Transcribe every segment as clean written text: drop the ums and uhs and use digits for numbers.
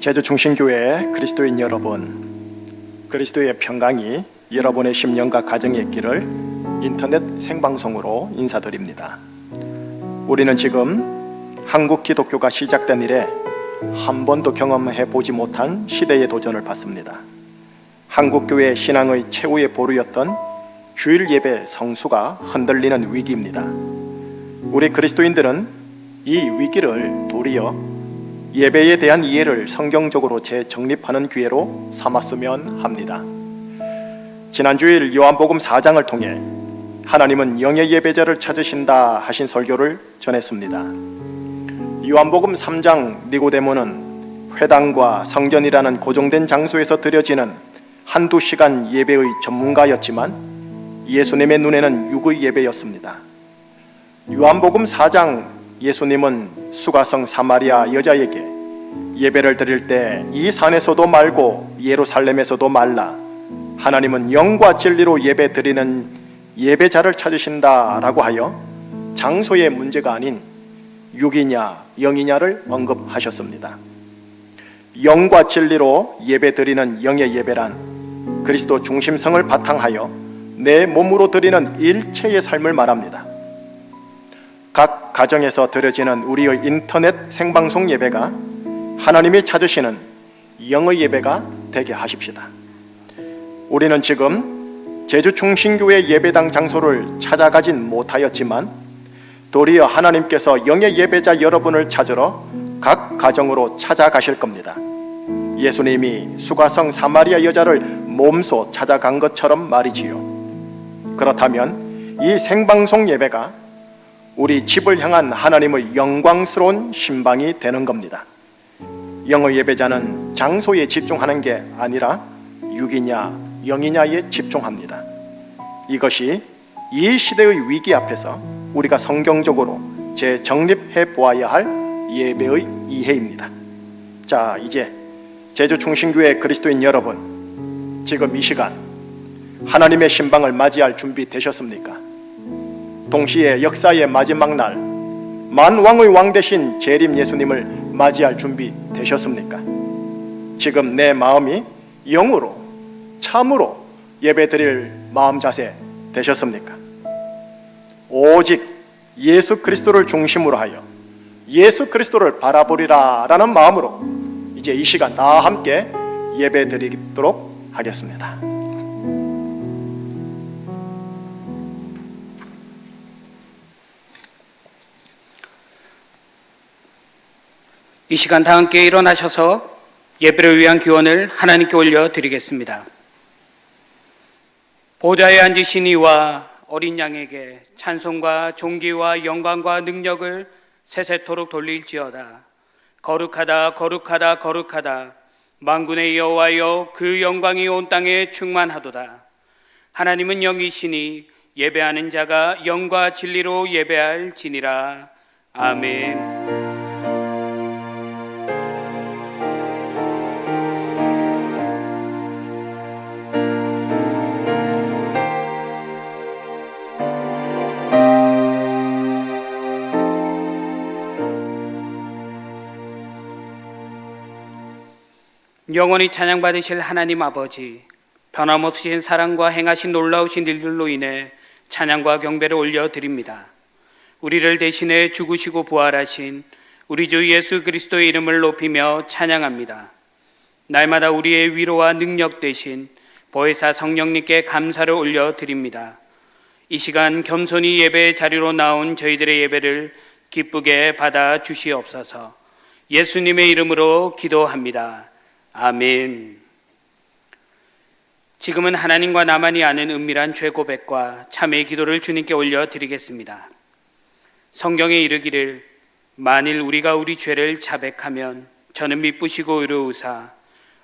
제주중심교회 그리스도인 여러분, 그리스도의 평강이 여러분의 심령과 가정에 있기를 인터넷 생방송으로 인사드립니다. 우리는 지금 한국 기독교가 시작된 이래 한 번도 경험해 보지 못한 시대의 도전을 받습니다. 한국교회 신앙의 최후의 보루였던 주일 예배 성수가 흔들리는 위기입니다. 우리 그리스도인들은 이 위기를 도리어 예배에 대한 이해를 성경적으로 재정립하는 기회로 삼았으면 합니다. 지난 주일 요한복음 4장을 통해 하나님은 영의 예배자를 찾으신다 하신 설교를 전했습니다. 요한복음 3장 니고데모는 회당과 성전이라는 고정된 장소에서 드려지는 한두 시간 예배의 전문가였지만 예수님의 눈에는 육의 예배였습니다. 요한복음 4장 예수님은 수가성 사마리아 여자에게 예배를 드릴 때 이 산에서도 말고 예루살렘에서도 말라, 하나님은 영과 진리로 예배 드리는 예배자를 찾으신다 라고 하여 장소의 문제가 아닌 육이냐 영이냐를 언급하셨습니다. 영과 진리로 예배 드리는 영의 예배란 그리스도 중심성을 바탕하여 내 몸으로 드리는 일체의 삶을 말합니다. 각 가정에서 드려지는 우리의 인터넷 생방송 예배가 하나님이 찾으시는 영의 예배가 되게 하십시다. 우리는 지금 제주중심교회 예배당 장소를 찾아가진 못하였지만 도리어 하나님께서 영의 예배자 여러분을 찾으러 각 가정으로 찾아가실 겁니다. 예수님이 수가성 사마리아 여자를 몸소 찾아간 것처럼 말이지요. 그렇다면 이 생방송 예배가 우리 집을 향한 하나님의 영광스러운 신방이 되는 겁니다. 영의 예배자는 장소에 집중하는 게 아니라 육이냐 영이냐에 집중합니다. 이것이 이 시대의 위기 앞에서 우리가 성경적으로 재정립해 보아야 할 예배의 이해입니다. 자, 이제 제주중심교회 그리스도인 여러분, 지금 이 시간 하나님의 신방을 맞이할 준비 되셨습니까? 동시에 역사의 마지막 날 만왕의 왕 되신 재림 예수님을 맞이할 준비 되셨습니까? 지금 내 마음이 영으로 참으로 예배드릴 마음 자세 되셨습니까? 오직 예수 그리스도를 중심으로 하여 예수 그리스도를 바라보리라 라는 마음으로 이제 이 시간 다 함께 예배드리도록 하겠습니다. 이 시간 다 함께 일어나셔서 예배를 위한 기원을 하나님께 올려드리겠습니다. 보좌에 앉으신 이와 어린 양에게 찬송과 존귀와 영광과 능력을 세세토록 돌릴지어다. 거룩하다 거룩하다 거룩하다. 만군의 여호와여, 그 영광이 온 땅에 충만하도다. 하나님은 영이시니 예배하는 자가 영과 진리로 예배할지니라. 아멘. 영원히 찬양받으실 하나님 아버지, 변함없으신 사랑과 행하신 놀라우신 일들로 인해 찬양과 경배를 올려드립니다. 우리를 대신해 죽으시고 부활하신 우리 주 예수 그리스도의 이름을 높이며 찬양합니다. 날마다 우리의 위로와 능력 되신 보혜사 성령님께 감사를 올려드립니다. 이 시간 겸손히 예배의 자리로 나온 저희들의 예배를 기쁘게 받아 주시옵소서. 예수님의 이름으로 기도합니다. 아멘. 지금은 하나님과 나만이 아는 은밀한 죄 고백과 참회의 기도를 주님께 올려드리겠습니다. 성경에 이르기를 만일 우리가 우리 죄를 자백하면 저는 미쁘시고 의로우사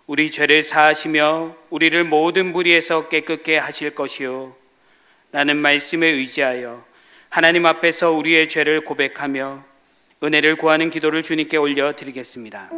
우리 죄를 사하시며 우리를 모든 불의에서 깨끗게 하실 것이요, 라는 말씀에 의지하여 하나님 앞에서 우리의 죄를 고백하며 은혜를 구하는 기도를 주님께 올려드리겠습니다.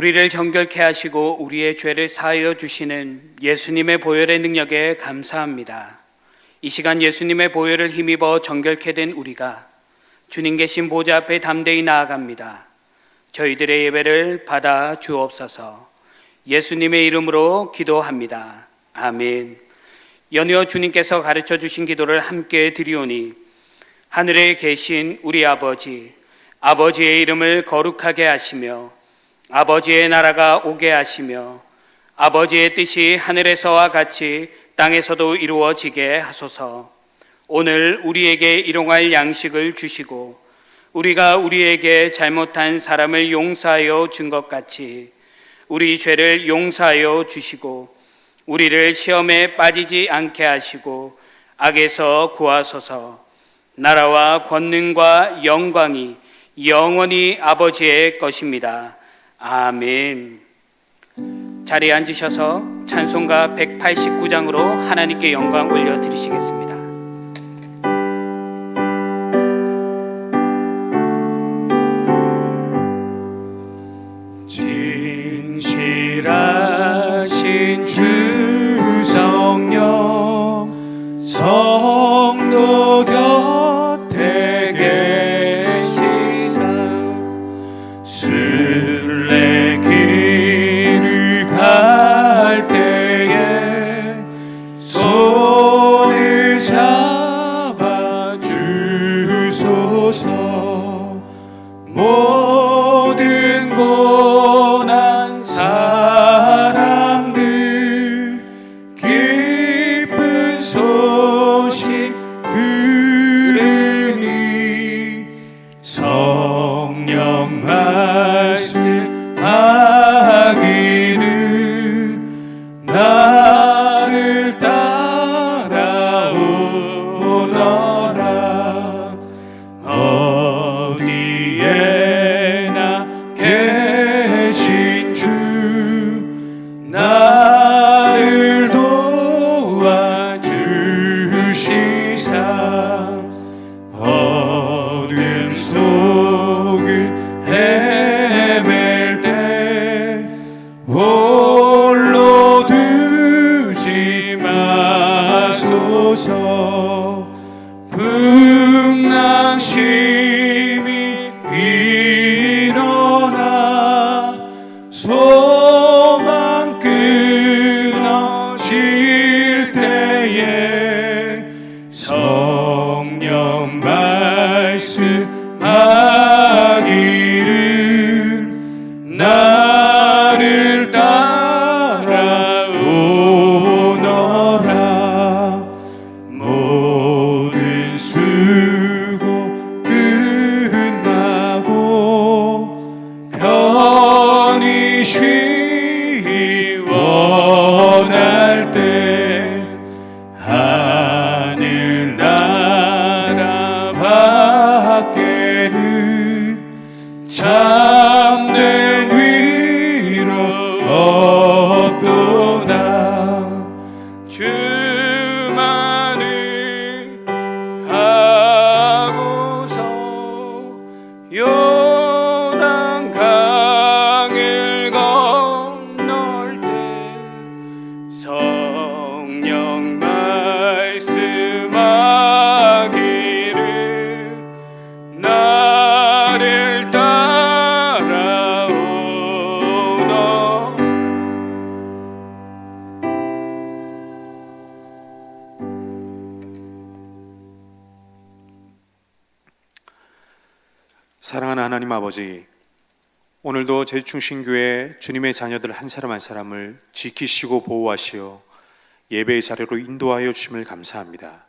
우리를 정결케 하시고 우리의 죄를 사하여 주시는 예수님의 보혈의 능력에 감사합니다. 이 시간 예수님의 보혈을 힘입어 정결케 된 우리가 주님 계신 보좌 앞에 담대히 나아갑니다. 저희들의 예배를 받아 주옵소서. 예수님의 이름으로 기도합니다. 아멘. 연이어 주님께서 가르쳐 주신 기도를 함께 드리오니 하늘에 계신 우리 아버지, 아버지의 이름을 거룩하게 하시며 아버지의 나라가 오게 하시며 아버지의 뜻이 하늘에서와 같이 땅에서도 이루어지게 하소서. 오늘 우리에게 일용할 양식을 주시고 우리가 우리에게 잘못한 사람을 용서하여 준 것 같이 우리 죄를 용서하여 주시고 우리를 시험에 빠지지 않게 하시고 악에서 구하소서. 나라와 권능과 영광이 영원히 아버지의 것입니다. 아멘. 자리에 앉으셔서 찬송가 189장으로 하나님께 영광 올려드리시겠습니다. 진실하신 주 성령 성도 곁에 계시사 순례길을 갈 때에 손을 잡아 주소서. 모든 고난 사람들 기쁜 소식 들으니 성령 말씀하기를 나를 따라오너라. 어디에나 계신 주 나를 도와주시사 어둠 속을 헤맬 때 홀로 두지 마소서. 풍랑심이 일어나 소망 끊어질 때에 성령 말씀하기를 나를 따라오너라. 모든 수고 끝나고 편히 쉬기 원할 때 하늘나라 밖에는 참된 위로 없도다. 주만을 하고서 요단 강을 건널 때 성령 말씀하기를 나를 따라오너. 사랑하는 하나님 아버지, 오늘도 제중신교회 주님의 자녀들 한 사람 한 사람을 지키시고 보호하시어 예배의 자리로 인도하여 주심을 감사합니다.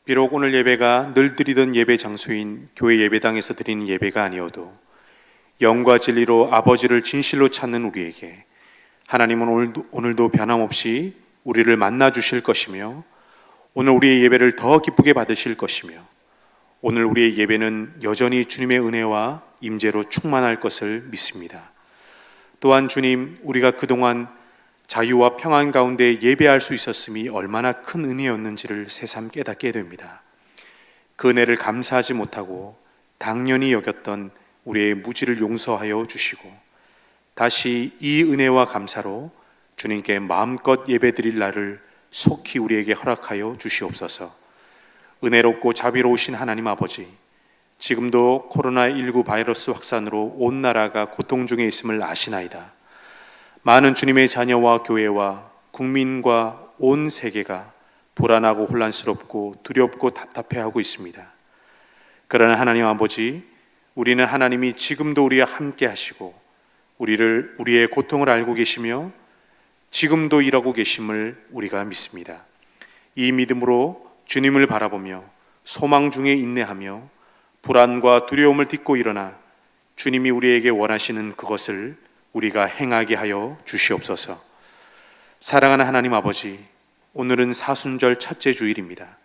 비록 오늘 예배가 늘 드리던 예배 장소인 교회 예배당에서 드리는 예배가 아니어도 영과 진리로 아버지를 진실로 찾는 우리에게 하나님은 오늘도 변함없이 우리를 만나 주실 것이며 오늘 우리의 예배를 더 기쁘게 받으실 것이며 오늘 우리의 예배는 여전히 주님의 은혜와 임재로 충만할 것을 믿습니다. 또한 주님, 우리가 그동안 자유와 평안 가운데 예배할 수 있었음이 얼마나 큰 은혜였는지를 새삼 깨닫게 됩니다. 그 은혜를 감사하지 못하고 당연히 여겼던 우리의 무지를 용서하여 주시고 다시 이 은혜와 감사로 주님께 마음껏 예배드릴 날을 속히 우리에게 허락하여 주시옵소서. 은혜롭고 자비로우신 하나님 아버지, 지금도 코로나19 바이러스 확산으로 온 나라가 고통 중에 있음을 아시나이다. 많은 주님의 자녀와 교회와 국민과 온 세계가 불안하고 혼란스럽고 두렵고 답답해하고 있습니다. 그러나 하나님 아버지, 우리는 하나님이 지금도 우리와 함께 하시고 우리의 고통을 알고 계시며 지금도 일하고 계심을 우리가 믿습니다. 이 믿음으로 주님을 바라보며 소망 중에 인내하며 불안과 두려움을 딛고 일어나 주님이 우리에게 원하시는 그것을 우리가 행하게 하여 주시옵소서. 사랑하는 하나님 아버지, 오늘은 사순절 첫째 주일입니다.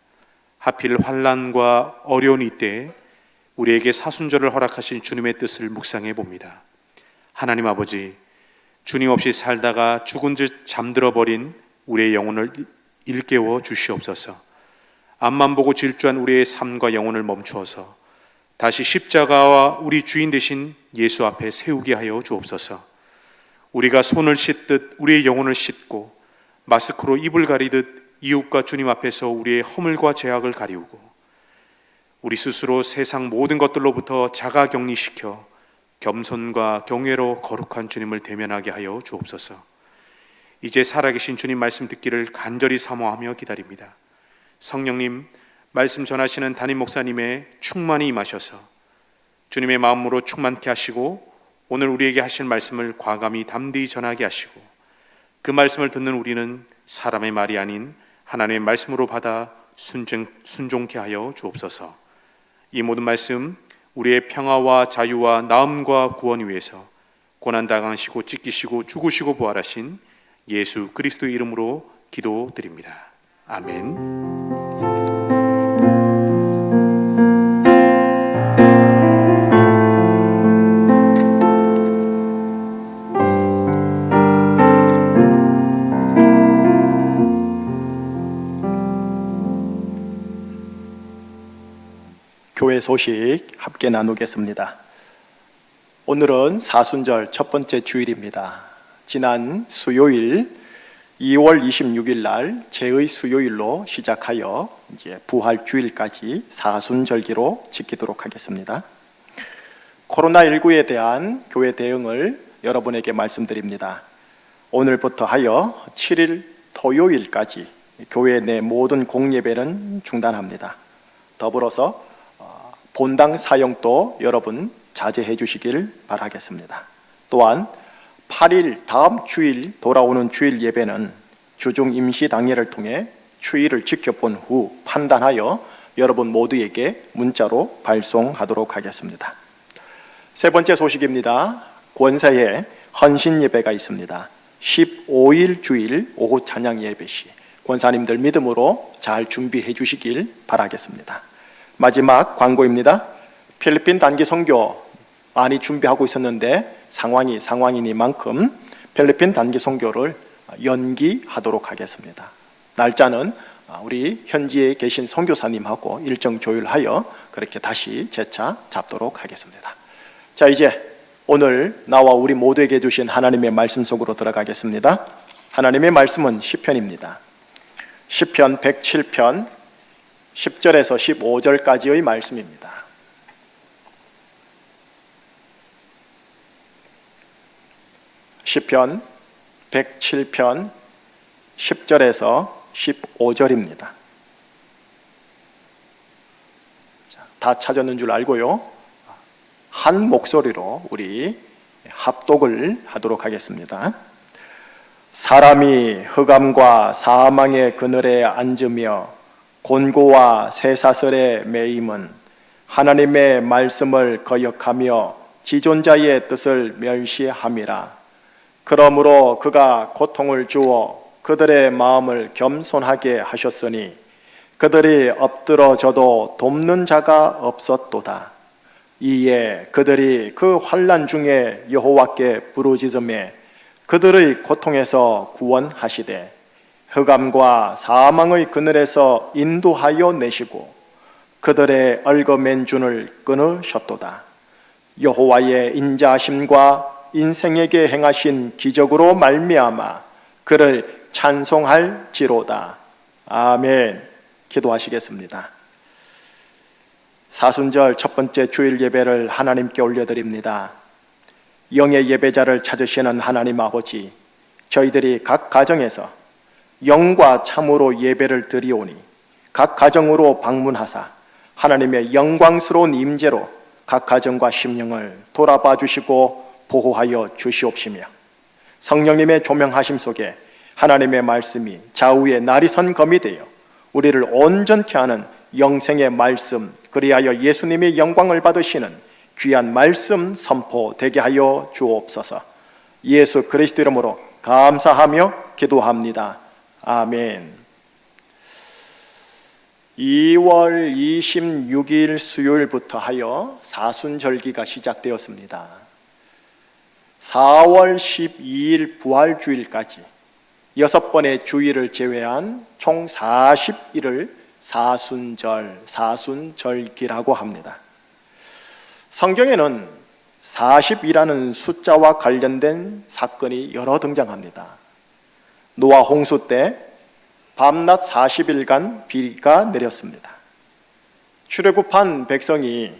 하필 환난과 어려운 이때에 우리에게 사순절을 허락하신 주님의 뜻을 묵상해 봅니다. 하나님 아버지, 주님 없이 살다가 죽은 듯 잠들어 버린 우리의 영혼을 일깨워 주시옵소서. 앞만 보고 질주한 우리의 삶과 영혼을 멈추어서 다시 십자가와 우리 주인 되신 예수 앞에 세우게 하여 주옵소서. 우리가 손을 씻듯 우리의 영혼을 씻고 마스크로 입을 가리듯 이웃과 주님 앞에서 우리의 허물과 죄악을 가리우고 우리 스스로 세상 모든 것들로부터 자가격리시켜 겸손과 경외로 거룩한 주님을 대면하게 하여 주옵소서. 이제 살아계신 주님 말씀 듣기를 간절히 사모하며 기다립니다. 성령님, 말씀 전하시는 담임 목사님의 충만히 임하셔서 주님의 마음으로 충만케 하시고 오늘 우리에게 하실 말씀을 과감히 담대히 전하게 하시고 그 말씀을 듣는 우리는 사람의 말이 아닌 하나님의 말씀으로 받아 순종케 하여 주옵소서. 이 모든 말씀 우리의 평화와 자유와 나음과 구원 위해서 고난당하시고 찢기시고 죽으시고 부활하신 예수 그리스도의 이름으로 기도드립니다. 아멘. 교회 소식 함께 나누겠습니다. 오늘은 사순절 첫 번째 주일입니다. 지난 수요일 2월 26일 날 제의 수요일로 시작하여 이제 부활 주일까지 사순절기로 지키도록 하겠습니다. 코로나19에 대한 교회 대응을 여러분에게 말씀드립니다. 오늘부터 하여 7일 토요일까지 교회 내 모든 공예배는 중단합니다. 더불어서 본당 사용도 여러분 자제해 주시길 바라겠습니다. 또한 8일 다음 주일 돌아오는 주일 예배는 주중 임시 당회를 통해 추이를 지켜본 후 판단하여 여러분 모두에게 문자로 발송하도록 하겠습니다. 세 번째 소식입니다. 권사에 헌신 예배가 있습니다. 15일 주일 오후 찬양 예배 시 권사님들 믿음으로 잘 준비해 주시길 바라겠습니다. 마지막 광고입니다. 필리핀 단기 선교 많이 준비하고 있었는데 상황이니만큼 필리핀 단기 선교를 연기하도록 하겠습니다. 날짜는 우리 현지에 계신 선교사님하고 일정 조율하여 그렇게 다시 재차 잡도록 하겠습니다. 자, 이제 오늘 나와 우리 모두에게 주신 하나님의 말씀 속으로 들어가겠습니다. 하나님의 말씀은 시편입니다. 시편 107편 10절에서 15절까지의 말씀입니다. 시편 107편 10절에서 15절입니다. 다 찾았는 줄 알고요. 한 목소리로 우리 합독을 하도록 하겠습니다. 사람이 흑암과 사망의 그늘에 앉으며 곤고와 쇠사슬에 매임은 하나님의 말씀을 거역하며 지존자의 뜻을 멸시함이라. 그러므로 그가 고통을 주어 그들의 마음을 겸손하게 하셨으니 그들이 엎드러져도 돕는 자가 없었도다. 이에 그들이 그 환난 중에 여호와께 부르짖음에 그들의 고통에서 구원하시되 흑암과 사망의 그늘에서 인도하여 내시고 그들의 얽어맨 줄을 끊으셨도다. 여호와의 인자하심과 인생에게 행하신 기적으로 말미암아 그를 찬송할지로다. 아멘. 기도하시겠습니다. 사순절 첫 번째 주일 예배를 하나님께 올려드립니다. 영의 예배자를 찾으시는 하나님 아버지, 저희들이 각 가정에서 영과 참으로 예배를 드리오니 각 가정으로 방문하사 하나님의 영광스러운 임재로 각 가정과 심령을 돌아봐 주시고 보호하여 주시옵시며, 성령님의 조명하심 속에 하나님의 말씀이 좌우에 날이 선 검이 되어 우리를 온전케 하는 영생의 말씀, 그리하여 예수님의 영광을 받으시는 귀한 말씀 선포되게 하여 주옵소서. 예수 그리스도 이름으로 감사하며 기도합니다. 아멘. 2월 26일 수요일부터 하여 사순절기가 시작되었습니다. 4월 12일 부활주일까지 6번의 주일을 제외한 총 40일을 사순절기라고 합니다. 성경에는 40이라는 숫자와 관련된 사건이 여러 등장합니다. 노아 홍수 때 밤낮 40일간 비가 내렸습니다. 출애굽한 백성이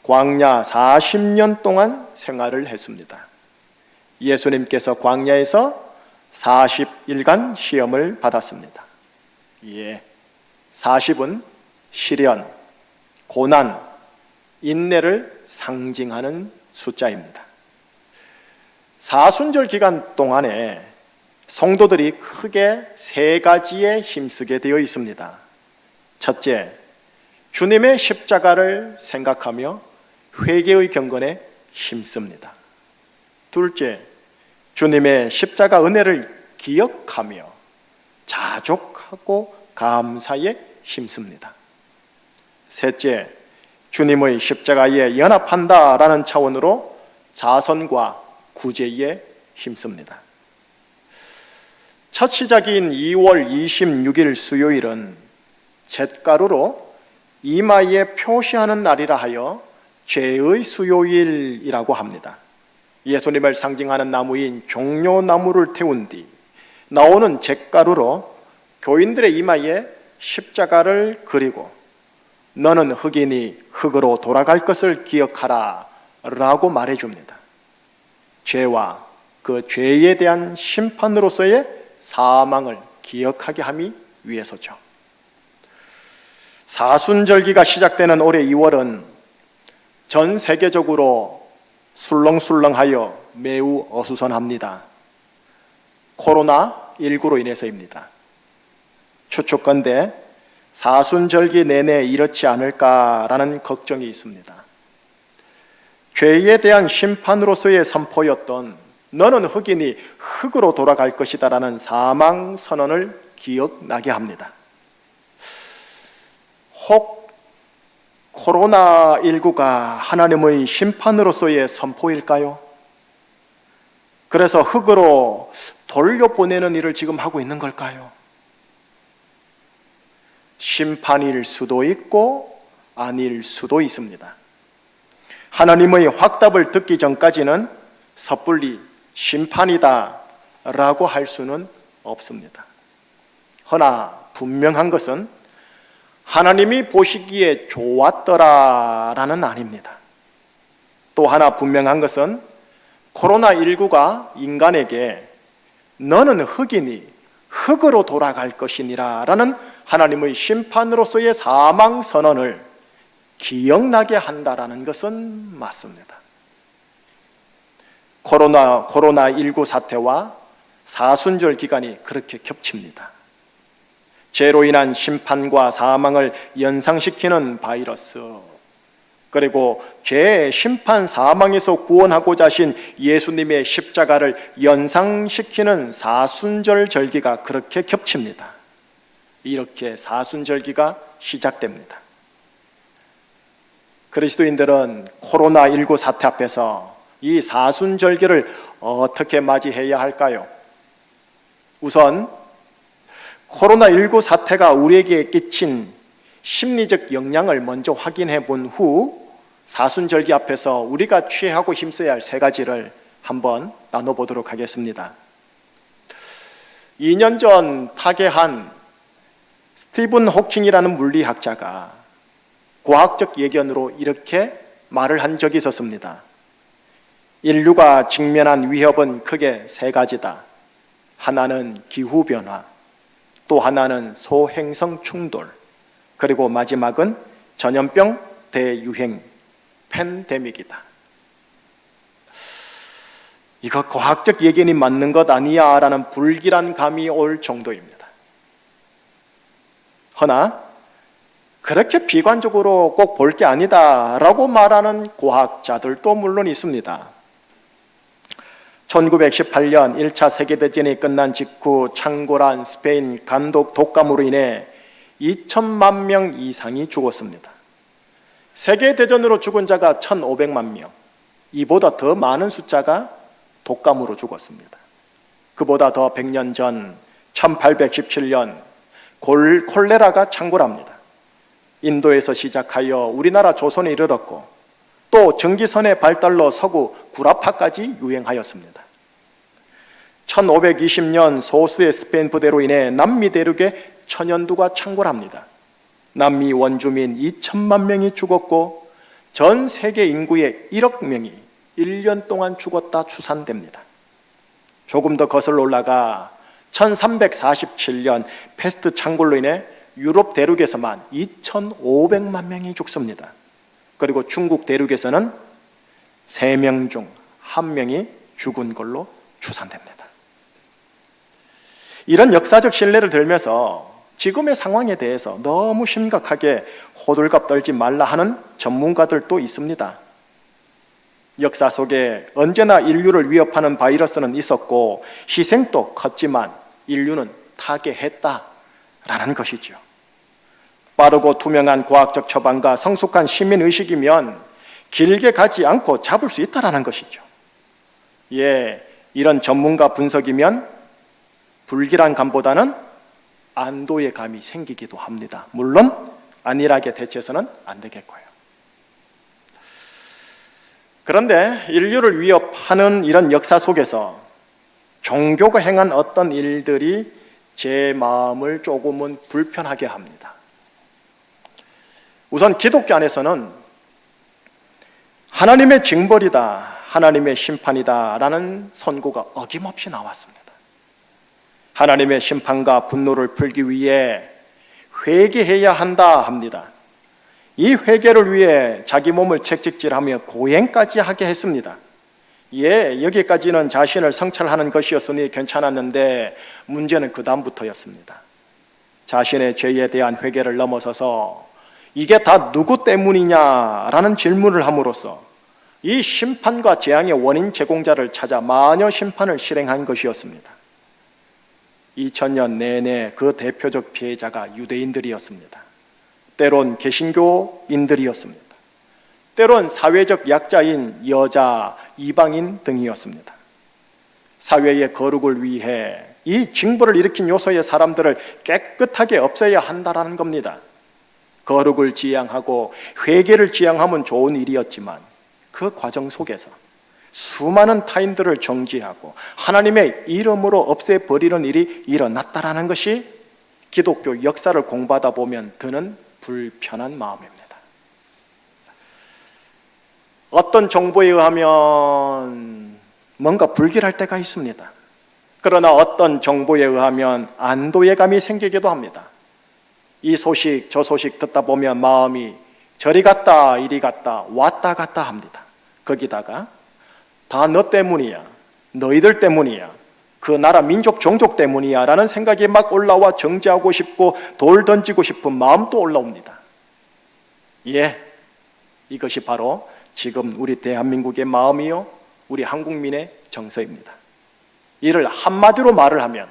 광야 40년 동안 생활을 했습니다. 예수님께서 광야에서 40일간 시험을 받았습니다. 40은 시련, 고난, 인내를 상징하는 숫자입니다. 사순절 기간 동안에 성도들이 크게 3가지에 힘쓰게 되어 있습니다. 첫째, 주님의 십자가를 생각하며 회개의 경건에 힘씁니다. 둘째, 주님의 십자가 은혜를 기억하며 자족하고 감사에 힘씁니다. 셋째, 주님의 십자가에 연합한다라는 차원으로 자선과 구제에 힘씁니다. 첫 시작인 2월 26일 수요일은 잿가루로 이마에 표시하는 날이라 하여 죄의 수요일이라고 합니다. 예수님을 상징하는 나무인 종려나무를 태운 뒤 나오는 잿가루로 교인들의 이마에 십자가를 그리고 너는 흙이니 흙으로 돌아갈 것을 기억하라 라고 말해줍니다. 죄와 그 죄에 대한 심판으로서의 사망을 기억하게 함이 위해서죠. 사순절기가 시작되는 올해 2월은 전 세계적으로 술렁술렁하여 매우 어수선합니다. 코로나19로 인해서입니다. 추측컨대 사순절기 내내 이렇지 않을까라는 걱정이 있습니다. 죄에 대한 심판으로서의 선포였던 너는 흙이니 흙으로 돌아갈 것이다 라는 사망 선언을 기억나게 합니다. 혹 코로나19가 하나님의 심판으로서의 선포일까요? 그래서 흙으로 돌려보내는 일을 지금 하고 있는 걸까요? 심판일 수도 있고 아닐 수도 있습니다. 하나님의 확답을 듣기 전까지는 섣불리 심판이다 라고 할 수는 없습니다. 허나 분명한 것은 하나님이 보시기에 좋았더라라는 아닙니다. 또 하나 분명한 것은 코로나19가 인간에게 너는 흙이니 흙으로 돌아갈 것이니라 라는 하나님의 심판으로서의 사망 선언을 기억나게 한다라는 것은 맞습니다. 코로나19 사태와 사순절 기간이 그렇게 겹칩니다. 죄로 인한 심판과 사망을 연상시키는 바이러스, 그리고 죄의 심판 사망에서 구원하고자 하신 예수님의 십자가를 연상시키는 사순절 절기가 그렇게 겹칩니다. 이렇게 사순절기가 시작됩니다. 그리스도인들은 코로나19 사태 앞에서 이 사순절기를 어떻게 맞이해야 할까요? 우선 코로나19 사태가 우리에게 끼친 심리적 영향을 먼저 확인해 본 후 사순절기 앞에서 우리가 취하고 힘써야 할 3가지를 한번 나눠보도록 하겠습니다. 2년 전 타계한 스티븐 호킹이라는 물리학자가 과학적 예견으로 이렇게 말을 한 적이 있었습니다. 인류가 직면한 위협은 크게 세 가지다. 하나는 기후변화, 또 하나는 소행성 충돌, 그리고 마지막은 전염병 대유행, 팬데믹이다. 이거 과학적 예견이 맞는 것 아니야 라는 불길한 감이 올 정도입니다. 허나 그렇게 비관적으로 꼭 볼 게 아니다 라고 말하는 과학자들도 물론 있습니다. 1918년 1차 세계대전이 끝난 직후 창궐한 스페인 감독 독감으로 인해 2천만 명 이상이 죽었습니다. 세계대전으로 죽은 자가 1,500만 명, 이보다 더 많은 숫자가 독감으로 죽었습니다. 그보다 더 100년 전 1817년 콜레라가 창궐합니다. 인도에서 시작하여 우리나라 조선에 이르렀고 또 전기선의 발달로 서구 구라파까지 유행하였습니다. 1520년 소수의 스페인 부대로 인해 남미 대륙에 천연두가 창궐합니다. 남미 원주민 2천만 명이 죽었고 전 세계 인구의 1억 명이 1년 동안 죽었다 추산됩니다. 조금 더 거슬러 올라가 1347년 패스트 창궐로 인해 유럽 대륙에서만 2,500만 명이 죽습니다. 그리고 중국 대륙에서는 3명 중 1명이 죽은 걸로 추산됩니다. 이런 역사적 신뢰를 들면서 지금의 상황에 대해서 너무 심각하게 호들갑 떨지 말라 하는 전문가들도 있습니다. 역사 속에 언제나 인류를 위협하는 바이러스는 있었고 희생도 컸지만 인류는 타개했다라는 것이죠. 빠르고 투명한 과학적 처방과 성숙한 시민의식이면 길게 가지 않고 잡을 수 있다는 것이죠. 이런 전문가 분석이면 불길한 감보다는 안도의 감이 생기기도 합니다. 물론 안일하게 대처해서는 안 되겠고요. 그런데 인류를 위협하는 이런 역사 속에서 종교가 행한 어떤 일들이 제 마음을 조금은 불편하게 합니다. 우선 기독교 안에서는 하나님의 징벌이다, 하나님의 심판이다 라는 선고가 어김없이 나왔습니다. 하나님의 심판과 분노를 풀기 위해 회개해야 한다 합니다. 이 회개를 위해 자기 몸을 채찍질하며 고행까지 하게 했습니다. 여기까지는 자신을 성찰하는 것이었으니 괜찮았는데 문제는 그 다음부터였습니다. 자신의 죄에 대한 회개를 넘어서서 이게 다 누구 때문이냐라는 질문을 함으로써 이 심판과 재앙의 원인 제공자를 찾아 마녀 심판을 실행한 것이었습니다. 2000년 내내 그 대표적 피해자가 유대인들이었습니다. 때론 개신교인들이었습니다. 때론 사회적 약자인 여자, 이방인 등이었습니다. 사회의 거룩을 위해 이 징벌을 일으킨 요소의 사람들을 깨끗하게 없애야 한다는 겁니다. 거룩을 지향하고 회개를 지향하면 좋은 일이었지만 그 과정 속에서 수많은 타인들을 정지하고 하나님의 이름으로 없애버리는 일이 일어났다는 것이 기독교 역사를 공부하다 보면 드는 불편한 마음입니다. 어떤 정보에 의하면 뭔가 불길할 때가 있습니다. 그러나 어떤 정보에 의하면 안도의 감이 생기기도 합니다. 이 소식 저 소식 듣다 보면 마음이 저리 갔다 이리 갔다 왔다 갔다 합니다. 거기다가 다 너 때문이야, 너희들 때문이야, 그 나라 민족 종족 때문이야 라는 생각이 막 올라와 정죄하고 싶고 돌 던지고 싶은 마음도 올라옵니다. 이것이 바로 지금 우리 대한민국의 마음이요 우리 한국민의 정서입니다. 이를 한마디로 말을 하면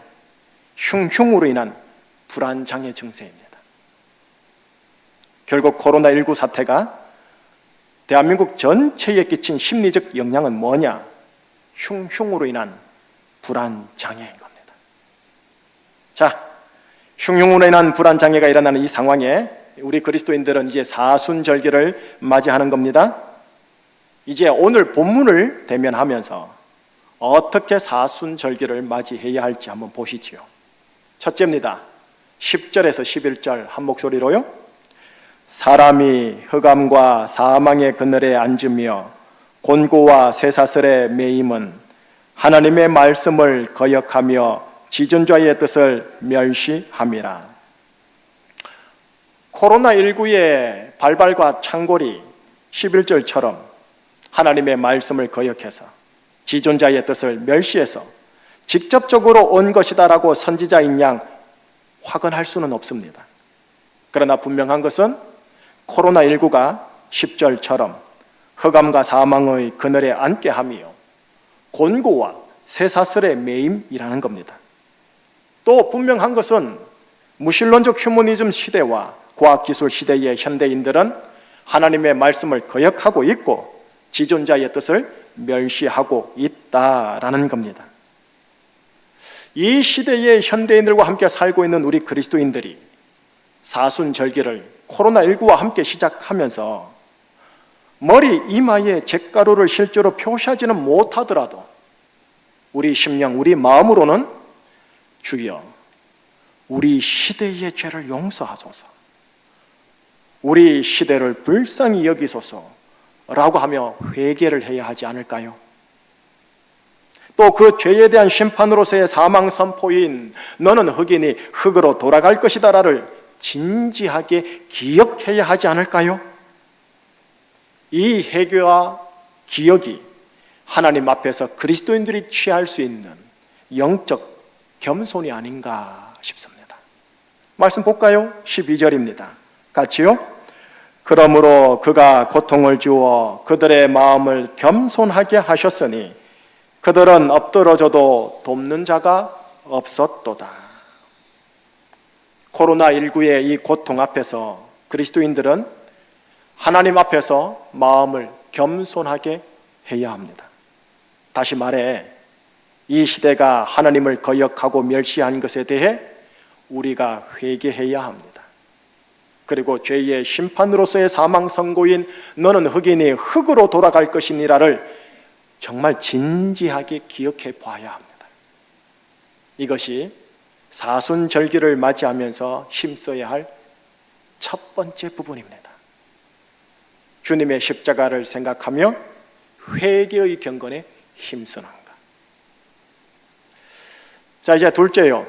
흉흉으로 인한 불안장애 증세입니다. 결국 코로나19 사태가 대한민국 전체에 끼친 심리적 영향은 뭐냐? 흉흉으로 인한 불안장애인 겁니다. 자, 흉흉으로 인한 불안장애가 일어나는 이 상황에 우리 그리스도인들은 이제 사순절기를 맞이하는 겁니다. 이제 오늘 본문을 대면하면서 어떻게 사순절기를 맞이해야 할지 한번 보시지요. 첫째입니다. 10절에서 11절 한 목소리로요. 사람이 흑암과 사망의 그늘에 앉으며 곤고와 쇠사슬에 매임은 하나님의 말씀을 거역하며 지존자의 뜻을 멸시함이라. 코로나19의 발발과 창궐이 11절처럼 하나님의 말씀을 거역해서 지존자의 뜻을 멸시해서 직접적으로 온 것이다라고 선지자인 양 확언할 수는 없습니다. 그러나 분명한 것은 코로나19가 10절처럼 흑암과 사망의 그늘에 앉게 하며 곤고와 쇠사슬의 매임이라는 겁니다. 또 분명한 것은 무신론적 휴머니즘 시대와 과학기술 시대의 현대인들은 하나님의 말씀을 거역하고 있고 지존자의 뜻을 멸시하고 있다라는 겁니다. 이 시대의 현대인들과 함께 살고 있는 우리 그리스도인들이 사순절기를 코로나19와 함께 시작하면서 머리 이마에 잿가루를 실제로 표시하지는 못하더라도 우리 심령, 우리 마음으로는 주여 우리 시대의 죄를 용서하소서, 우리 시대를 불쌍히 여기소서라고 하며 회개를 해야 하지 않을까요? 또 그 죄에 대한 심판으로서의 사망 선포인 너는 흑인이 흑으로 돌아갈 것이다라를 진지하게 기억해야 하지 않을까요? 이 회개와 기억이 하나님 앞에서 그리스도인들이 취할 수 있는 영적 겸손이 아닌가 싶습니다. 말씀 볼까요? 12절입니다. 같이요. 그러므로 그가 고통을 주어 그들의 마음을 겸손하게 하셨으니 그들은 엎드러져도 돕는 자가 없었도다. 코로나19의 이 고통 앞에서 그리스도인들은 하나님 앞에서 마음을 겸손하게 해야 합니다. 다시 말해 이 시대가 하나님을 거역하고 멸시한 것에 대해 우리가 회개해야 합니다. 그리고 죄의 심판으로서의 사망 선고인 너는 흑인이 흑으로 돌아갈 것이니라를 정말 진지하게 기억해 봐야 합니다. 이것이 사순절기를 맞이하면서 힘써야 할 첫 번째 부분입니다. 주님의 십자가를 생각하며 회개의 경건에 힘쓰는 것. 자, 이제 둘째요.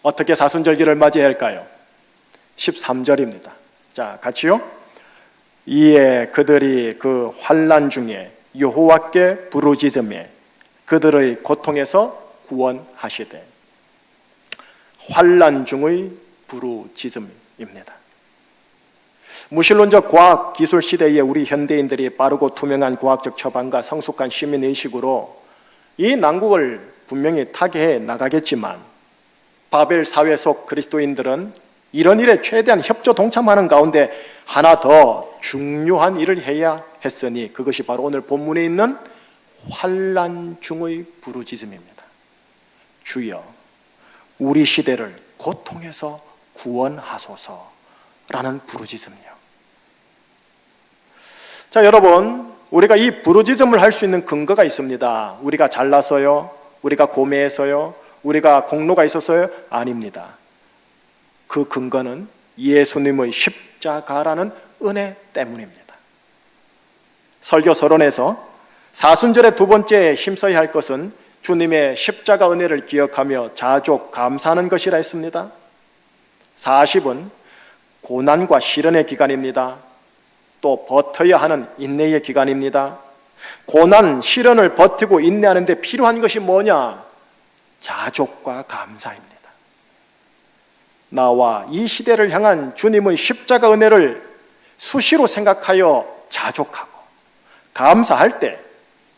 어떻게 사순절기를 맞이해야 할까요? 13절입니다. 자, 같이요. 이에 그들이 그 환난 중에 여호와께 부르짖으매 그들의 고통에서 구원하시되. 환난 중의 부르짖음입니다. 무신론적 과학 기술 시대에 우리 현대인들이 빠르고 투명한 과학적 처방과 성숙한 시민의식으로 이 난국을 분명히 타개해 나가겠지만 바벨 사회 속 그리스도인들은 이런 일에 최대한 협조 동참하는 가운데 하나 더 중요한 일을 해야 했으니 그것이 바로 오늘 본문에 있는 환난 중의 부르짖음입니다. 주여 우리 시대를 고통에서 구원하소서라는 부르짖음이요. 자, 여러분, 우리가 이 부르짖음을 할 수 있는 근거가 있습니다. 우리가 잘나서요, 우리가 고매해서요, 우리가 공로가 있어서요? 아닙니다. 그 근거는 예수님의 십자가라는 은혜 때문입니다. 설교 서론에서 사순절의 두 번째 힘써야 할 것은 주님의 십자가 은혜를 기억하며 자족 감사하는 것이라 했습니다. 40은 고난과 시련의 기간입니다. 또 버텨야 하는 인내의 기간입니다. 고난, 시련을 버티고 인내하는데 필요한 것이 뭐냐? 자족과 감사입니다. 나와 이 시대를 향한 주님의 십자가 은혜를 수시로 생각하여 자족하고 감사할 때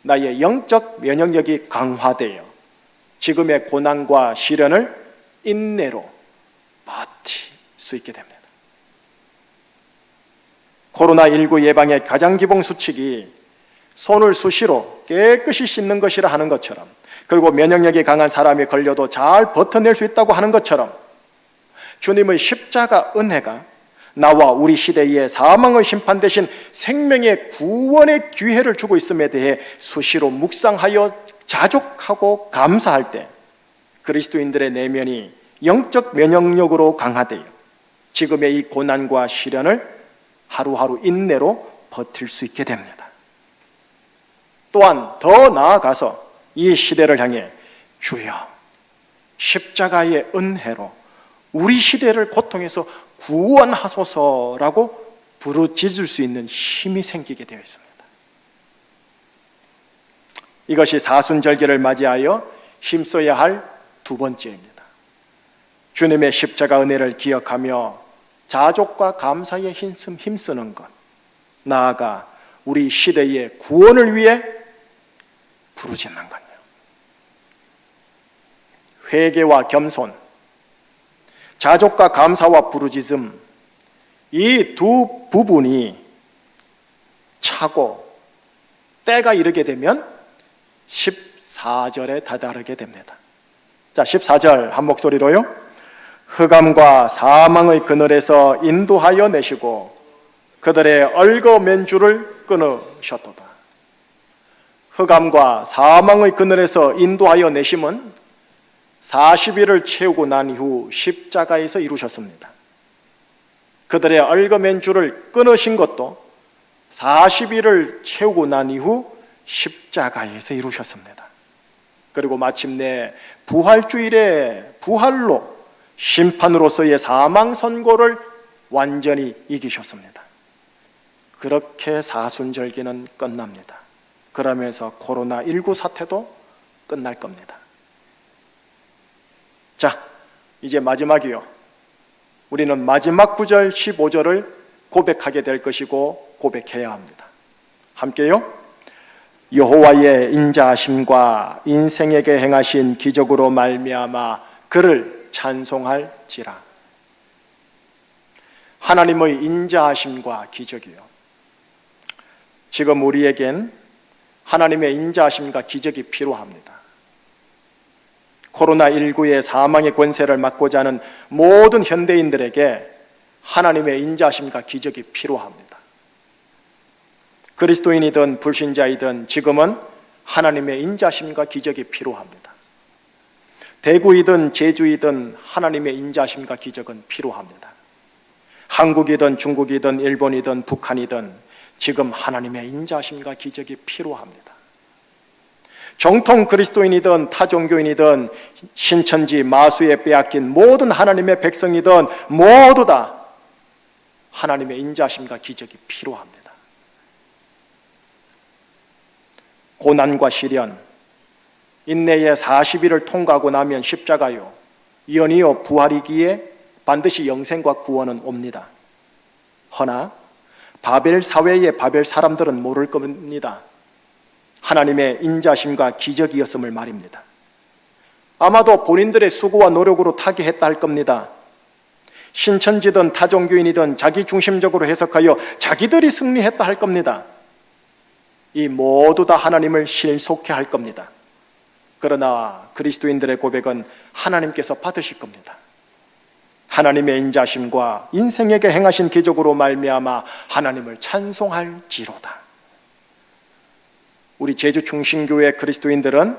나의 영적 면역력이 강화되어 지금의 고난과 시련을 인내로 버틸 수 있게 됩니다. 코로나19 예방의 가장 기본 수칙이 손을 수시로 깨끗이 씻는 것이라 하는 것처럼, 그리고 면역력이 강한 사람이 걸려도 잘 버텨낼 수 있다고 하는 것처럼 주님의 십자가 은혜가 나와 우리 시대의 사망의 심판 대신 생명의 구원의 기회를 주고 있음에 대해 수시로 묵상하여 자족하고 감사할 때 그리스도인들의 내면이 영적 면역력으로 강화되어 지금의 이 고난과 시련을 하루하루 인내로 버틸 수 있게 됩니다. 또한 더 나아가서 이 시대를 향해 주여 십자가의 은혜로 우리 시대를 고통에서 구원하소서라고 부르짖을 수 있는 힘이 생기게 되어 있습니다. 이것이 사순절기를 맞이하여 힘써야 할 두 번째입니다. 주님의 십자가 은혜를 기억하며 자족과 감사에 힘쓰는 것, 나아가 우리 시대의 구원을 위해 부르짖는 것요. 회개와 겸손, 자족과 감사와 부르짖음, 이 두 부분이 차고 때가 이르게 되면 14절에 다다르게 됩니다. 자, 14절 한 목소리로요. 흑암과 사망의 그늘에서 인도하여 내시고 그들의 얼거맨줄을 끊으셨도다. 흑암과 사망의 그늘에서 인도하여 내심은 40일을 채우고 난 이후 십자가에서 이루셨습니다. 그들의 얼거맨줄을 끊으신 것도 40일을 채우고 난 이후 십자가에서 이루셨습니다. 그리고 마침내 부활주일에 부활로 심판으로서의 사망 선고를 완전히 이기셨습니다. 그렇게 사순절기는 끝납니다. 그러면서 코로나19 사태도 끝날 겁니다. 자, 이제 마지막이요. 우리는 마지막 9절 15절을 고백하게 될 것이고 고백해야 합니다. 함께요. 여호와의 인자하심과 인생에게 행하신 기적으로 말미암아 그를 찬송할지라. 하나님의 인자하심과 기적이요. 지금 우리에겐 하나님의 인자하심과 기적이 필요합니다. 코로나19의 사망의 권세를 막고자 하는 모든 현대인들에게 하나님의 인자하심과 기적이 필요합니다. 그리스도인이든 불신자이든 지금은 하나님의 인자하심과 기적이 필요합니다. 대구이든 제주이든 하나님의 인자하심과 기적은 필요합니다. 한국이든 중국이든 일본이든 북한이든 지금 하나님의 인자하심과 기적이 필요합니다. 정통 그리스도인이든 타종교인이든 신천지 마수에 빼앗긴 모든 하나님의 백성이든 모두 다 하나님의 인자하심과 기적이 필요합니다. 고난과 시련, 인내의 40일을 통과하고 나면 십자가요, 연이어 부활이기에 반드시 영생과 구원은 옵니다. 허나 바벨 사회의 바벨 사람들은 모를 겁니다. 하나님의 인자심과 기적이었음을 말입니다. 아마도 본인들의 수고와 노력으로 타개했다 할 겁니다. 신천지든 타종교인이든 자기 중심적으로 해석하여 자기들이 승리했다 할 겁니다. 이 모두 다 하나님을 실속해 할 겁니다. 그러나 그리스도인들의 고백은 하나님께서 받으실 겁니다. 하나님의 인자심과 인생에게 행하신 기적으로 말미암아 하나님을 찬송할지로다. 우리 제주 충신교회 그리스도인들은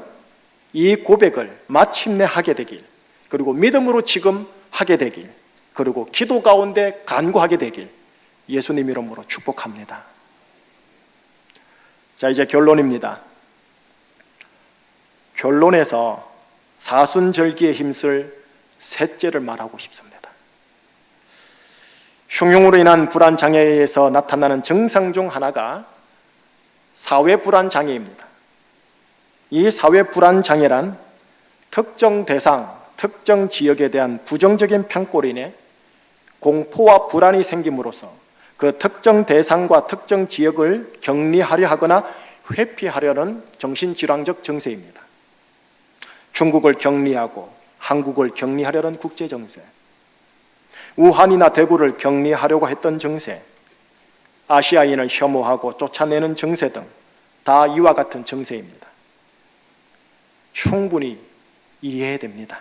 이 고백을 마침내 하게 되길, 그리고 믿음으로 지금 하게 되길, 그리고 기도 가운데 간구하게 되길 예수님 이름으로 축복합니다. 자, 이제 결론입니다. 결론에서 사순절기에 힘쓸 셋째를 말하고 싶습니다. 흉흉으로 인한 불안 장애에 의해서 나타나는 증상 중 하나가 사회 불안 장애입니다. 이 사회 불안 장애란 특정 대상, 특정 지역에 대한 부정적인 평가로 인해 공포와 불안이 생김으로써 그 특정 대상과 특정 지역을 격리하려 하거나 회피하려는 정신질환적 정세입니다. 중국을 격리하고 한국을 격리하려는 국제정세, 우한이나 대구를 격리하려고 했던 정세, 아시아인을 혐오하고 쫓아내는 정세 등 다 이와 같은 정세입니다. 충분히 이해됩니다.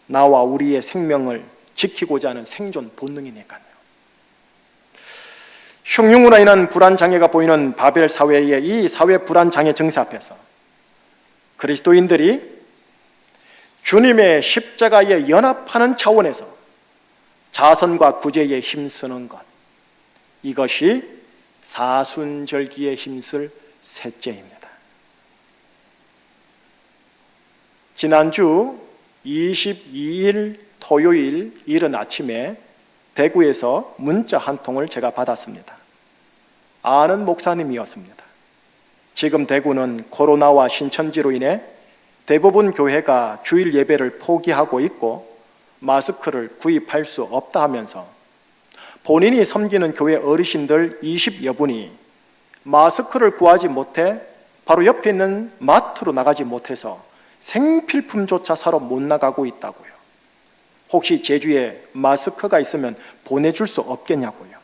나와 우리의 생명을 지키고자 하는 생존 본능이니까요. 흉흉으로 인한 불안장애가 보이는 바벨 사회의 이 사회 불안장애 정세 앞에서 그리스도인들이 주님의 십자가에 연합하는 차원에서 자선과 구제에 힘쓰는 것, 이것이 사순절기에 힘쓸 셋째입니다. 지난주 22일 토요일 이른 아침에 대구에서 문자 한 통을 제가 받았습니다. 아는 목사님이었습니다. 지금 대구는 코로나와 신천지로 인해 대부분 교회가 주일 예배를 포기하고 있고 마스크를 구입할 수 없다 하면서 본인이 섬기는 교회 어르신들 20여 분이 마스크를 구하지 못해 바로 옆에 있는 마트로 나가지 못해서 생필품조차 사러 못 나가고 있다고요. 혹시 제주에 마스크가 있으면 보내줄 수 없겠냐고요.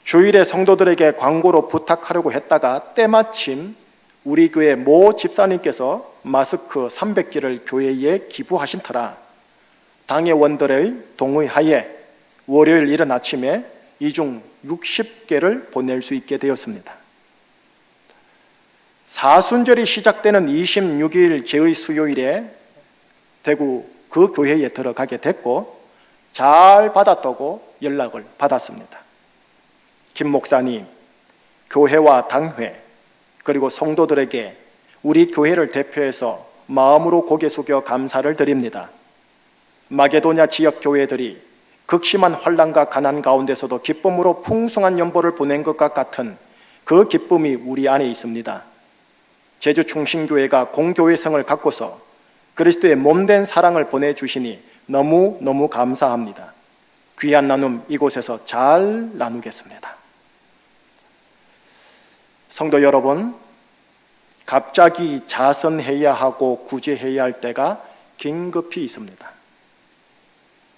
주일에 성도들에게 광고로 부탁하려고 했다가 때마침 우리 교회 모 집사님께서 마스크 300개를 교회에 기부하신 터라 당회원들의 동의하에 월요일 이른 아침에 이 중 60개를 보낼 수 있게 되었습니다. 사순절이 시작되는 26일 제의 수요일에 대구 그 교회에 들어가게 됐고 잘 받았다고 연락을 받았습니다. 김 목사님, 교회와 당회 그리고 성도들에게 우리 교회를 대표해서 마음으로 고개 숙여 감사를 드립니다. 마게도냐 지역 교회들이 극심한 환난과 가난 가운데서도 기쁨으로 풍성한 연보를 보낸 것과 같은 그 기쁨이 우리 안에 있습니다. 제주 충신교회가 공교회성을 갖고서 그리스도의 몸된 사랑을 보내주시니 너무너무 감사합니다. 귀한 나눔 이곳에서 잘 나누겠습니다. 성도 여러분, 갑자기 자선해야 하고 구제해야 할 때가 긴급히 있습니다.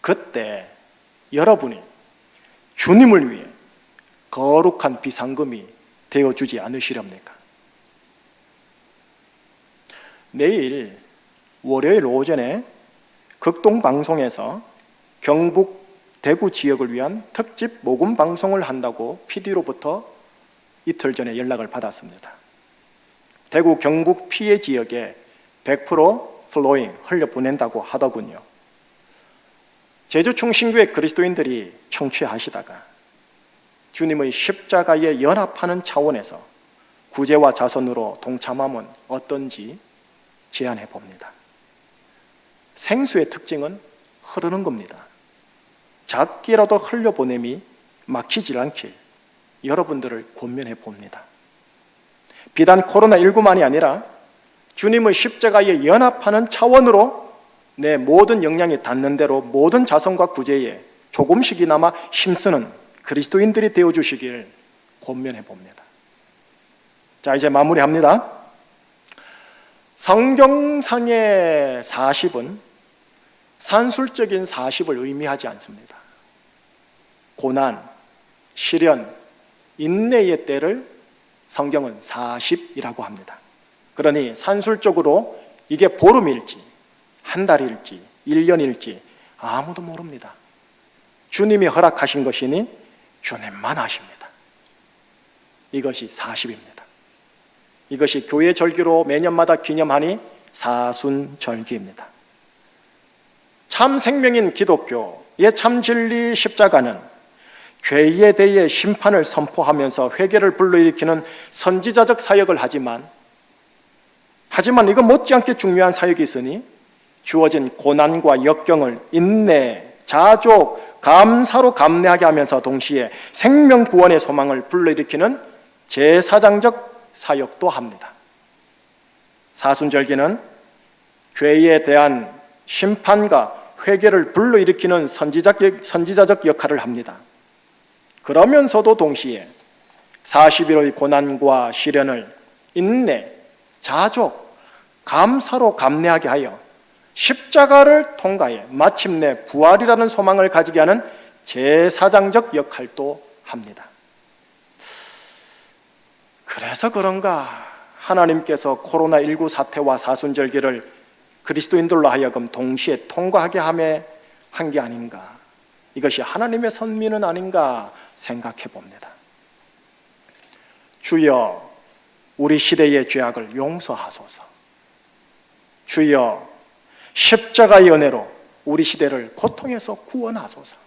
그때 여러분이 주님을 위해 거룩한 비상금이 되어주지 않으시렵니까? 내일 월요일 오전에 극동방송에서 경북 대구 지역을 위한 특집 모금 방송을 한다고 PD로부터 이틀 전에 연락을 받았습니다. 대구 경북 피해 지역에 100% 플로잉 흘려보낸다고 하더군요. 제주 충신교회 그리스도인들이 청취하시다가 주님의 십자가에 연합하는 차원에서 구제와 자선으로 동참하면 어떤지 제안해 봅니다. 생수의 특징은 흐르는 겁니다. 작게라도 흘려보냄이 막히질 않길 여러분들을 권면해 봅니다. 비단 코로나19만이 아니라 주님의 십자가에 연합하는 차원으로 내 모든 역량이 닿는 대로 모든 자선과 구제에 조금씩이나마 힘쓰는 그리스도인들이 되어주시길 권면해 봅니다. 자, 이제 마무리합니다. 성경상의 40은 산술적인 40을 의미하지 않습니다. 고난, 시련, 인내의 때를 성경은 40이라고 합니다. 그러니 산술적으로 이게 보름일지 한 달일지 1년일지 아무도 모릅니다. 주님이 허락하신 것이니 주님만 아십니다. 이것이 40입니다. 이것이 교회 절기로 매년마다 기념하니 사순절기입니다. 참 생명인 기독교의 참 진리 십자가는 죄에 대해 심판을 선포하면서 회개를 불러일으키는 선지자적 사역을 하지만 이건 못지않게 중요한 사역이 있으니 주어진 고난과 역경을 인내, 자족, 감사로 감내하게 하면서 동시에 생명 구원의 소망을 불러일으키는 제사장적 사역도 합니다. 사순절기는 죄에 대한 심판과 회개를 불러일으키는 선지자적 역할을 합니다. 그러면서도 동시에 40일의 고난과 시련을 인내, 자족, 감사로 감내하게 하여 십자가를 통과해 마침내 부활이라는 소망을 가지게 하는 제사장적 역할도 합니다. 그래서 그런가 하나님께서 코로나19 사태와 사순절기를 그리스도인들로 하여금 동시에 통과하게 함에 한 게 아닌가, 이것이 하나님의 선미는 아닌가 생각해 봅니다. 주여, 우리 시대의 죄악을 용서하소서. 주여, 십자가의 은혜로 우리 시대를 고통에서 구원하소서.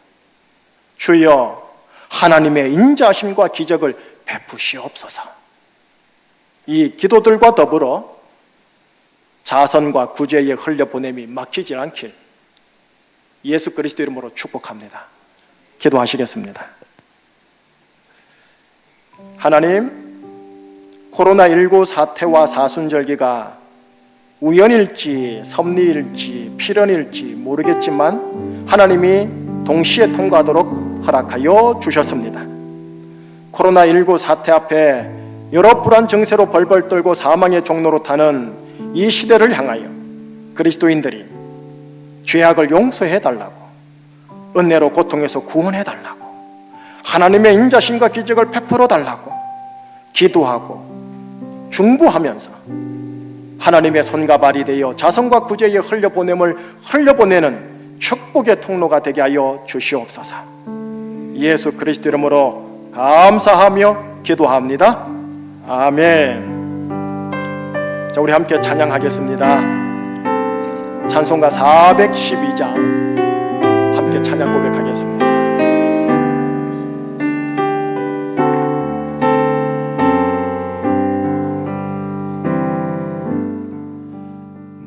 주여, 하나님의 인자하심과 기적을 베푸시옵소서. 이 기도들과 더불어 자선과 구제의 흘려보냄이 막히지 않길 예수 그리스도 이름으로 축복합니다. 기도하시겠습니다. 하나님, 코로나19 사태와 사순절기가 우연일지 섭리일지 필연일지 모르겠지만 하나님이 동시에 통과하도록 허락하여 주셨습니다. 코로나19 사태 앞에 여러 불안 증세로 벌벌 떨고 사망의 종로로 타는 이 시대를 향하여 그리스도인들이 죄악을 용서해 달라고, 은혜로 고통에서 구원해 달라고, 하나님의 인자심과 기적을 베풀어 달라고 기도하고 중보하면서 하나님의 손과 발이 되어 자선과 구제의 흘려보냄을 흘려보내는 축복의 통로가 되게 하여 주시옵소서. 예수 그리스도 이름으로 감사하며 기도합니다. 아멘. 자, 우리 함께 찬양하겠습니다. 찬송가 412장 함께 찬양 고백하겠습니다.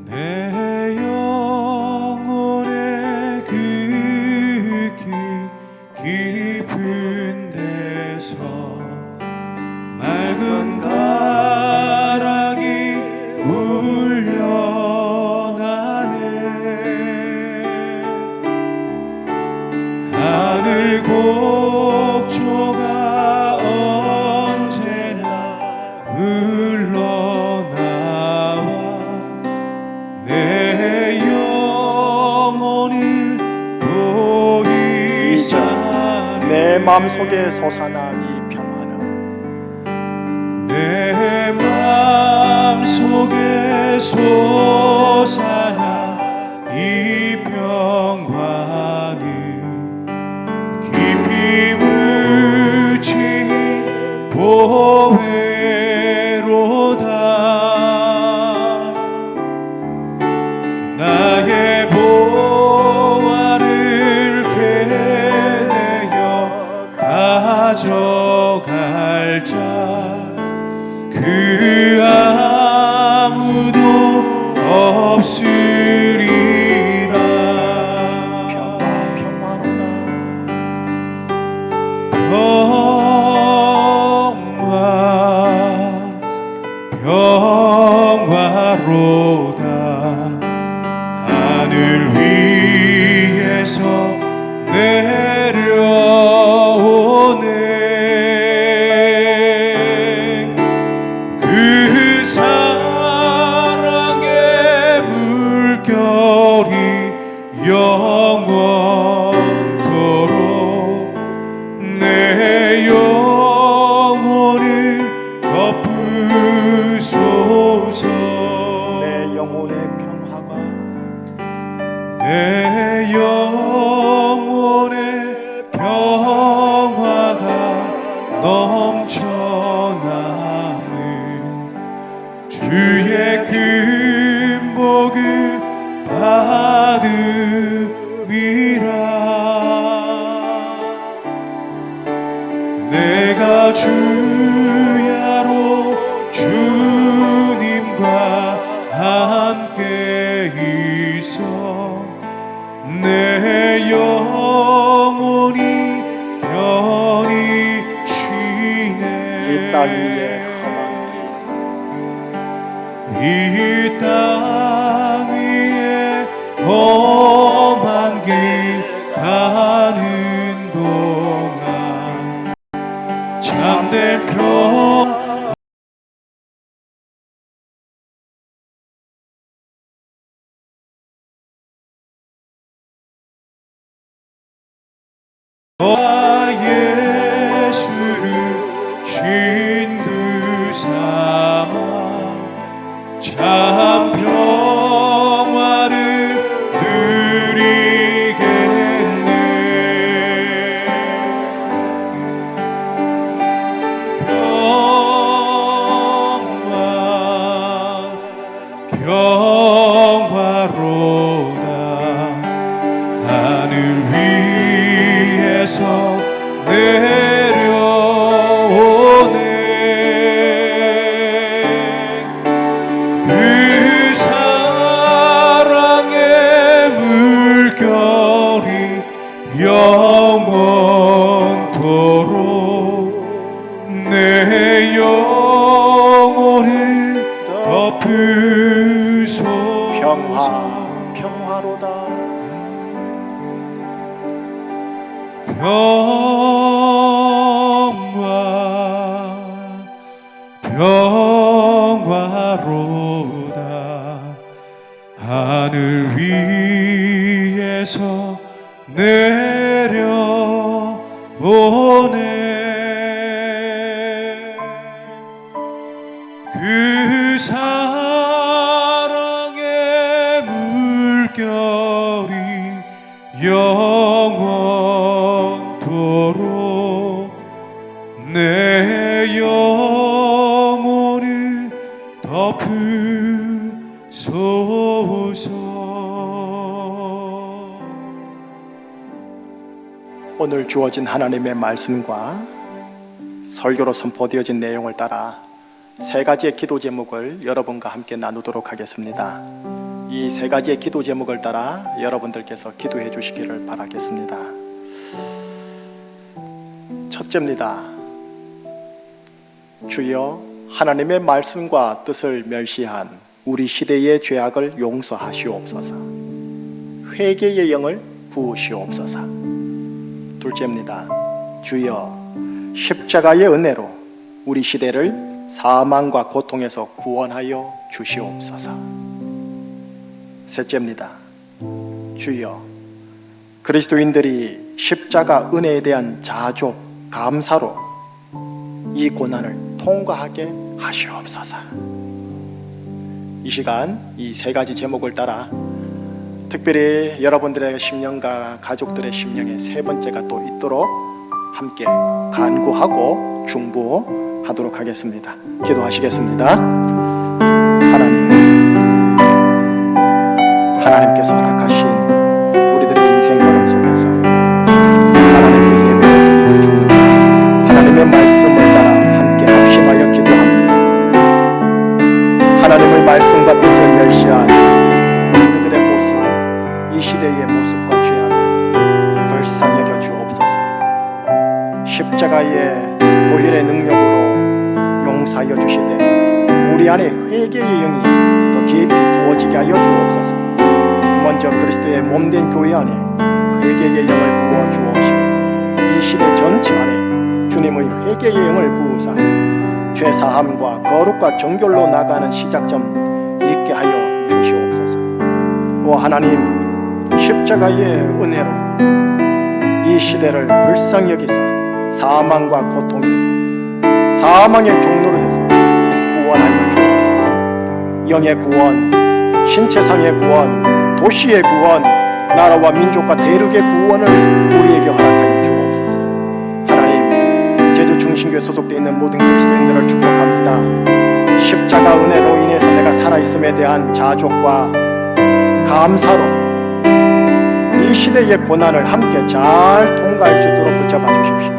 내 영혼의 그 깊은 데서 맑은 가락이 울려나네. 하늘 곡조가 언제나 흘러나와 내 영혼을 보이사네. 내 마음속에 솟아난 이 평화는 내 마음속에 솟아난 이 평화는 깊이 묻힌 보배로다. 나의 보화를 캐내어 가져갈 자 그 아무도 없으리라. 평화로다. 평화로다. 하늘 위에서 내려오네. 그 사랑의 물결이 영원토록 내 영혼을 덮으소서. 내 영혼의 평화가 내 영혼의 평화가 넘쳐나는 주의 금복을 받으리라. 내가 주야로 주님과 함께 있어 내 영혼이 편히 쉬네. 이 땅 위에 험한 길, 이 땅 위에 험한 길 가는 동안 참된 평 예수를 친구 삼아 참 평화를 누리겠네. 평화 내 영혼을 덮으소서. 오늘 주어진 하나님의 말씀과 설교로 선포되어진 내용을 따라 세 가지의 기도 제목을 여러분과 함께 나누도록 하겠습니다. 이 세 가지의 기도 제목을 따라 여러분들께서 기도해 주시기를 바라겠습니다. 첫째입니다. 주여, 하나님의 말씀과 뜻을 멸시한 우리 시대의 죄악을 용서하시옵소서. 회개의 영을 부으시옵소서. 둘째입니다. 주여, 십자가의 은혜로 우리 시대를 사망과 고통에서 구원하여 주시옵소서. 셋째입니다. 주여, 그리스도인들이 십자가 은혜에 대한 자족, 감사로 이 고난을 통과하게 하시옵소서. 이 시간 이 세 가지 제목을 따라 특별히 여러분들의 심령과 가족들의 심령의 세 번째가 또 있도록 함께 간구하고 중보하도록 하겠습니다. 기도하시겠습니다. 하나님께서 허락하신 우리들의 인생 걸음 속에서 하나님께 예배를 드리는 중 하나님의 말씀을 따라 함께 합심하여 기도합니다. 하나님의 말씀과 뜻을 멸시한 우리들의 모습, 이 시대의 모습과 죄악을 불쌍히 여겨 주옵소서. 십자가의 보혈의 능력으로 용서하여 주시되 우리 안에 회개의 영이 더 깊이 부어지게 하여 주옵소서. 먼저 그리스도의 몸된 교회 안에 회개의 영을 부어 주옵시고 이 시대 전체 안에 주님의 회개의 영을 부으사 죄사함과 거룩과 정결로 나가는 시작점 있게 하여 주시옵소서. 오 하나님, 십자가의 은혜로 이 시대를 불쌍히 여기사 사망과 고통에서 사망의 종로로 해서 구원하여 주옵소서. 영의 구원, 신체상의 구원, 도시의 구원, 나라와 민족과 대륙의 구원을 우리에게 허락하여 주옵소서. 하나님, 제주중심교회 소속되어 있는 모든 그리스도인들을 축복합니다. 십자가 은혜로 인해서 내가 살아있음에 대한 자족과 감사로 이 시대의 고난을 함께 잘 통과할 수 있도록 붙잡아 주십시오.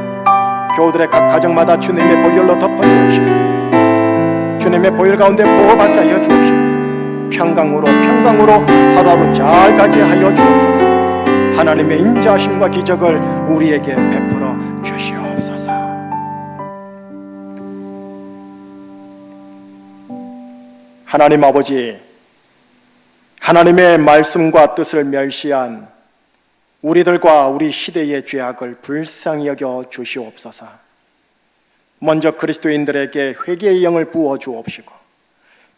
교우들의 각 가정마다 주님의 보혈로 덮어주옵시고 주님의 보혈 가운데 보호받게 하여 주옵시고 평강으로 하루하루 잘 가게 하여 주옵소서. 하나님의 인자하심과 기적을 우리에게 베풀어 주시옵소서. 하나님 아버지, 하나님의 말씀과 뜻을 멸시한 우리들과 우리 시대의 죄악을 불쌍히 여겨 주시옵소서. 먼저 그리스도인들에게 회개의 영을 부어 주옵시고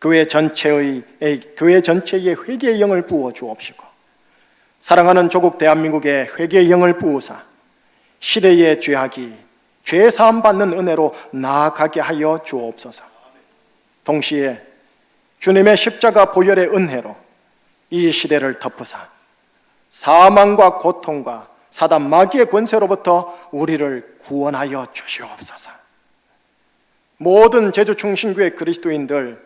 교회 전체의 회개의 영을 부어 주옵시고 사랑하는 조국 대한민국의 회개의 영을 부으사 시대의 죄악이 죄사함 받는 은혜로 나아가게 하여 주옵소서. 동시에 주님의 십자가 보혈의 은혜로 이 시대를 덮으사 사망과 고통과 사단 마귀의 권세로부터 우리를 구원하여 주시옵소서. 모든 제주중심교회 그리스도인들,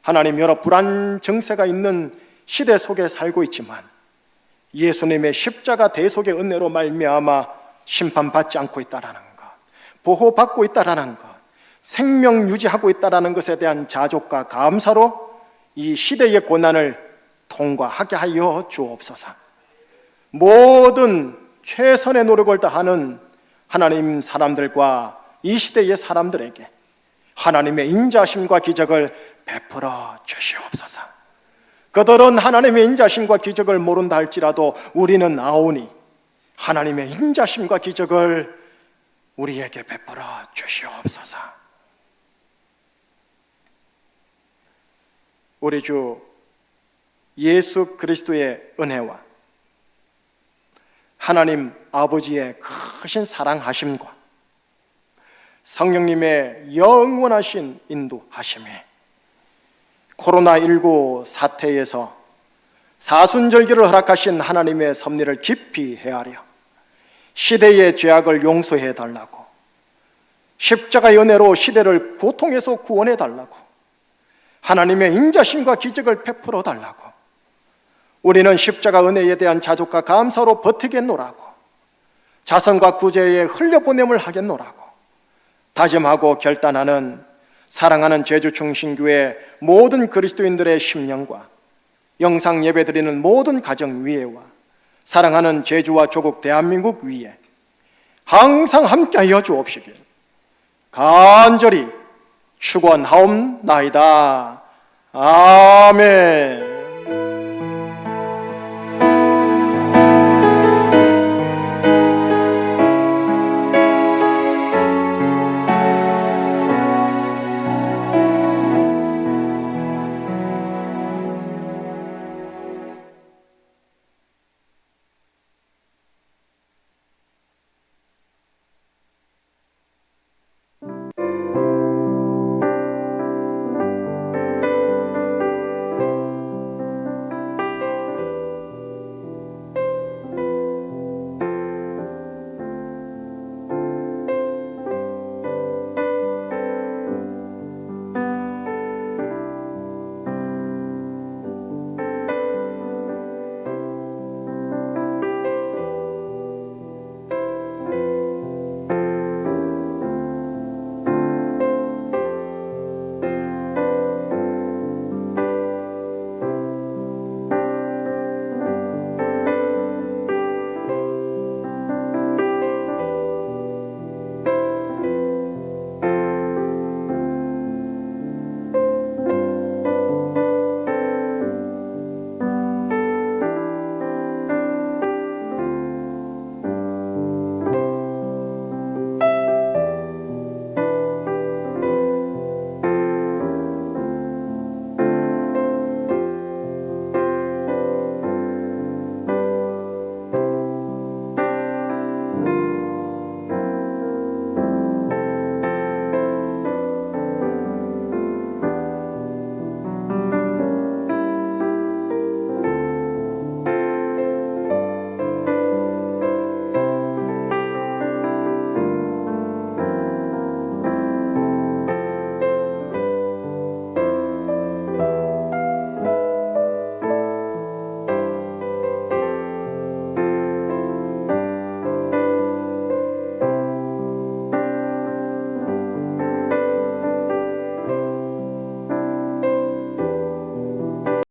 하나님, 여러 불안 정세가 있는 시대 속에 살고 있지만 예수님의 십자가 대속의 은혜로 말미암아 심판받지 않고 있다라는 것, 보호받고 있다라는 것, 생명 유지하고 있다라는 것에 대한 자족과 감사로 이 시대의 고난을 통과하게 하여 주옵소서. 모든 최선의 노력을 다하는 하나님 사람들과 이 시대의 사람들에게 하나님의 인자심과 기적을 베풀어 주시옵소서. 그들은 하나님의 인자심과 기적을 모른다 할지라도 우리는 아오니 하나님의 인자심과 기적을 우리에게 베풀어 주시옵소서. 우리 주 예수 그리스도의 은혜와 하나님 아버지의 크신 사랑하심과 성령님의 영원하신 인도하심에 코로나19 사태에서 사순절기를 허락하신 하나님의 섭리를 깊이 헤아려 시대의 죄악을 용서해 달라고 십자가의 은혜로 시대를 고통에서 구원해 달라고, 하나님의 인자심과 기적을 베풀어 달라고, 우리는 십자가 은혜에 대한 자족과 감사로 버티겠노라고, 자선과 구제에 흘려보냄을 하겠노라고 다짐하고 결단하는 사랑하는 제주충신교회 모든 그리스도인들의 심령과 영상 예배드리는 모든 가정 위에와 사랑하는 제주와 조국 대한민국 위에 항상 함께하여 주옵시길 간절히 축원하옵나이다. 아멘.